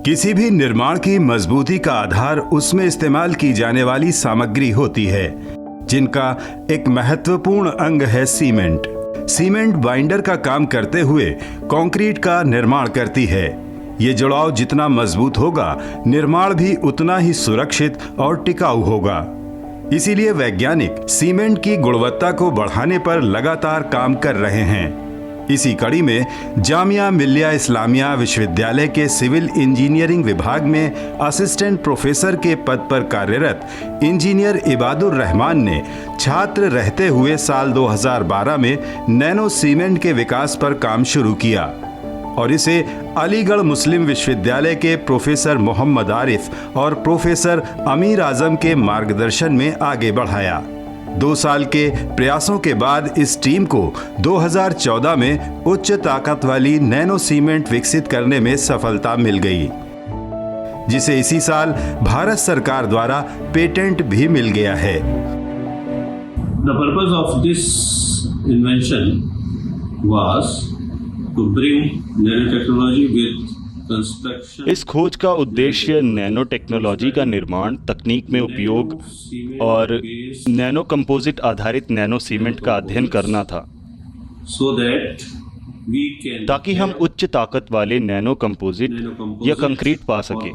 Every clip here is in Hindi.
किसी भी निर्माण की मजबूती का आधार उसमें इस्तेमाल की जाने वाली सामग्री होती है, जिनका एक महत्वपूर्ण अंग है सीमेंट। सीमेंट बाइंडर का काम करते हुए कंक्रीट का निर्माण करती है। ये जुड़ाव जितना मजबूत होगा, निर्माण भी उतना ही सुरक्षित और टिकाऊ होगा। इसीलिए वैज्ञानिक सीमेंट की गुणवत्ता को बढ़ाने पर लगातार काम कर रहे हैं। इसी कड़ी में जामिया मिल्लिया इस्लामिया विश्वविद्यालय के सिविल इंजीनियरिंग विभाग में असिस्टेंट प्रोफेसर के पद पर कार्यरत इंजीनियर इबादुर रहमान ने छात्र रहते हुए साल 2012 में नैनो सीमेंट के विकास पर काम शुरू किया और इसे अलीगढ़ मुस्लिम विश्वविद्यालय के प्रोफेसर मोहम्मद आरिफ और प्रोफेसर अमीर आजम के मार्गदर्शन में आगे बढ़ाया। 2 साल के प्रयासों के बाद इस टीम को 2014 में उच्च ताकत वाली नैनो सीमेंट विकसित करने में सफलता मिल गई, जिसे इसी साल भारत सरकार द्वारा पेटेंट भी मिल गया है। The purpose of this invention was to bring nanotechnology with construction। इस खोज का उद्देश्य नैनो टेक्नोलॉजी का निर्माण, तकनीक में उपयोग और नैनो कंपोजिट आधारित नैनो सीमेंट का अध्ययन करना था, ताकि हम उच्च ताकत वाले नैनो कंपोजिट या कंक्रीट पा सके।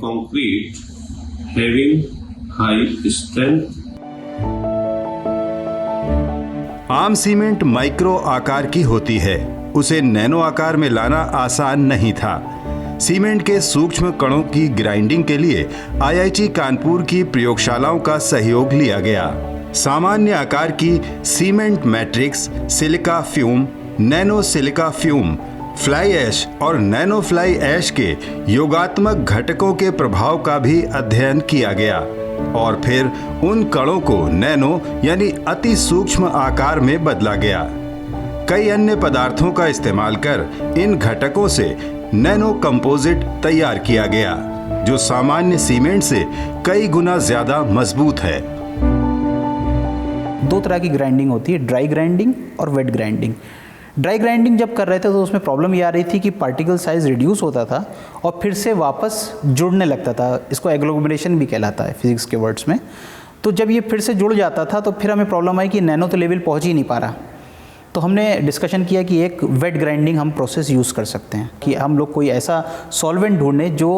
आम सीमेंट माइक्रो आकार की होती है, उसे नैनो आकार में लाना आसान नहीं था। सीमेंट के सूक्ष्म कणों की ग्राइंडिंग के लिए IIT कानपुर की प्रयोगशालाओं का सहयोग लिया गया। सामान्य आकार की cement matrix, silica fume, nano silica fume, fly ash और नैनो फ्लाई ऐश के योगात्मक घटकों के प्रभाव का भी अध्ययन किया गया और फिर उन कणों को नैनो यानी अति सूक्ष्म आकार में बदला गया। कई अन्य पदार्थों का इस्तेमाल कर इन घटकों से नैनो कंपोजिट तैयार किया गया, जो सामान्य सीमेंट से कई गुना ज्यादा मजबूत है। 2 तरह की ग्राइंडिंग होती है, ड्राई ग्राइंडिंग और वेट ग्राइंडिंग। ड्राई ग्राइंडिंग जब कर रहे थे तो उसमें प्रॉब्लम ये आ रही थी कि पार्टिकल साइज रिड्यूस होता था और फिर से वापस जुड़ने लगता था। इसको एग्लोमरेशन भी कहलाता है फिजिक्स के वर्ड्स में। तो जब ये फिर से जुड़ जाता था तो फिर हमें प्रॉब्लम आई कि नैनो तो लेवल पहुँच ही नहीं पा रहा। तो हमने डिस्कशन किया कि एक वेट ग्राइंडिंग हम प्रोसेस यूज़ कर सकते हैं, कि हम लोग कोई ऐसा सॉल्वेंट ढूंढें जो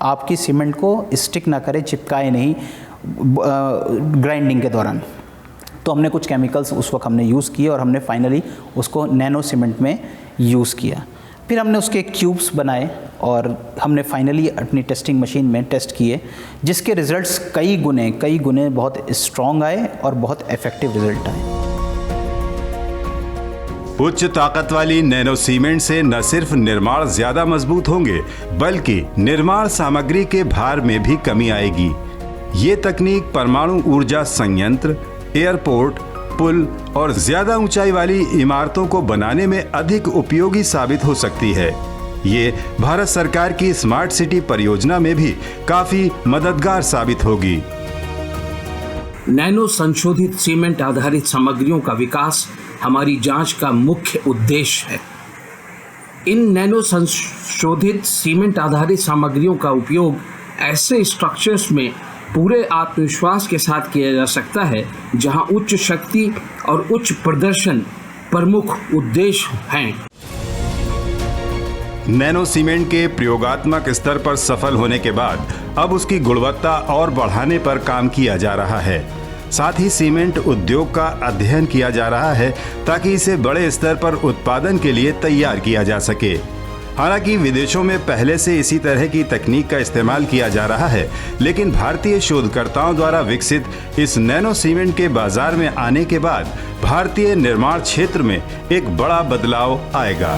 आपकी सीमेंट को स्टिक ना करे, चिपकाए नहीं ग्राइंडिंग के दौरान। तो हमने कुछ केमिकल्स उस वक्त हमने यूज़ किए और हमने फाइनली उसको नैनो सीमेंट में यूज़ किया। फिर हमने उसके क्यूब्स बनाए और हमने फाइनली अपनी टेस्टिंग मशीन में टेस्ट किए, जिसके रिज़ल्ट्स कई गुने बहुत स्ट्रॉन्ग आए और बहुत इफ़ेक्टिव रिज़ल्ट आए। उच्च ताकत वाली नैनो सीमेंट से न सिर्फ निर्माण ज्यादा मजबूत होंगे, बल्कि निर्माण सामग्री के भार में भी कमी आएगी। ये तकनीक परमाणु ऊर्जा संयंत्र, एयरपोर्ट, पुल और ज्यादा ऊंचाई वाली इमारतों को बनाने में अधिक उपयोगी साबित हो सकती है। ये भारत सरकार की स्मार्ट सिटी परियोजना में भी काफी मददगार साबित होगी। नैनो संशोधित सीमेंट आधारित सामग्रियों का विकास हमारी जांच का मुख्य उद्देश्य है। इन नैनो संशोधित सीमेंट आधारित सामग्रियों का उपयोग ऐसे स्ट्रक्चर्स में पूरे आत्मविश्वास के साथ किया जा सकता है जहां उच्च शक्ति और उच्च प्रदर्शन प्रमुख उद्देश्य हैं। नैनो सीमेंट के प्रयोगात्मक स्तर पर सफल होने के बाद अब उसकी गुणवत्ता और बढ़ाने पर काम किया जा रहा है। साथ ही सीमेंट उद्योग का अध्ययन किया जा रहा है ताकि इसे बड़े स्तर पर उत्पादन के लिए तैयार किया जा सके। हालांकि विदेशों में पहले से इसी तरह की तकनीक का इस्तेमाल किया जा रहा है, लेकिन भारतीय शोधकर्ताओं द्वारा विकसित इस नैनो सीमेंट के बाजार में आने के बाद भारतीय निर्माण क्षेत्र में एक बड़ा बदलाव आएगा।